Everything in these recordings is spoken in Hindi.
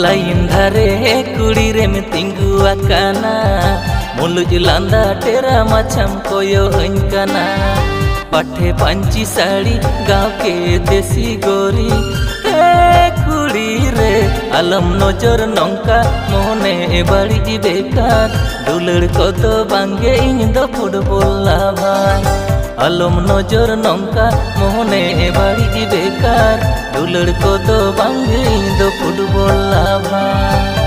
लाइन धारे कुड़ी रे में तिंगु आकाना मुलुज लांदा तेरा मछम कोयो हंकना पाठे पांची साड़ी गाँव के देसी गोरी कुड़ी रे आलम नजर नौका मोने बाड़ी बेकार दुलड़ को तो बांगे इन दो फुटबॉल लाभार आलम नजर नौका मोने बाड़ी बेकार दुलड़ को तो बांगे इन दो फुटबॉल लाभार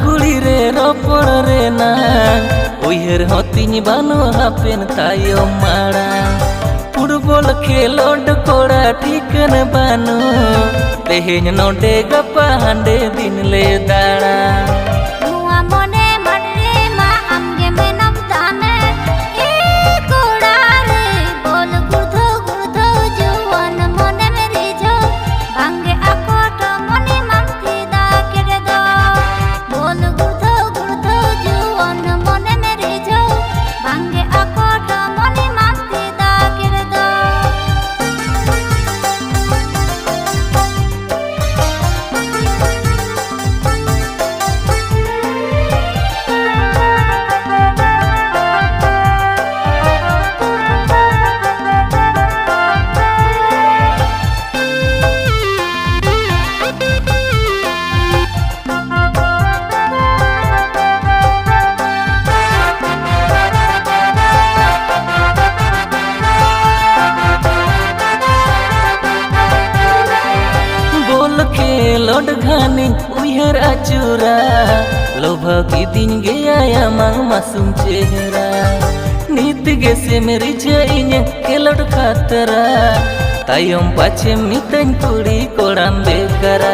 कुड़ी रे रोपड़ रे ना उहर होतिनी बानो हापेन तायो माड़ा फुटबॉल खेलोड कोड़ा ठीकन बानो तेहेन नोडे गपा हांडे दिन ले दाड़ा लोड घानी उहर अचूरा लोभा की दिन गया मांग मासूम चेहरा नीत गे से मेरी जाइन केलोड खातरा तायम पाछे मितन कुड़ी कोड़ाम बेकरा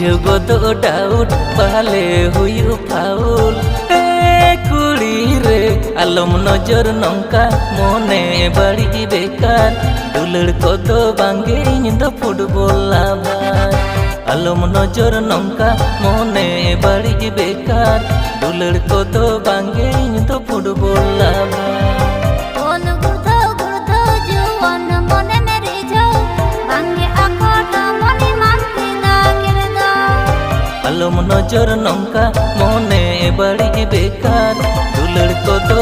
बुझो तो डाउट पहले हुई फाउल कुड़ी रे आलम नजर नौका मोने बाड़ी बेकार दुलड़ को तो बांगे इन दो फुटबॉल लाभार आलम नजर नौका मोने बाड़ी बेकार दुलड़ को तो बांगे इन दो फुटबॉल लाभार आलम नजर नौका मोने बाड़ी बेकार दुलड़ को तो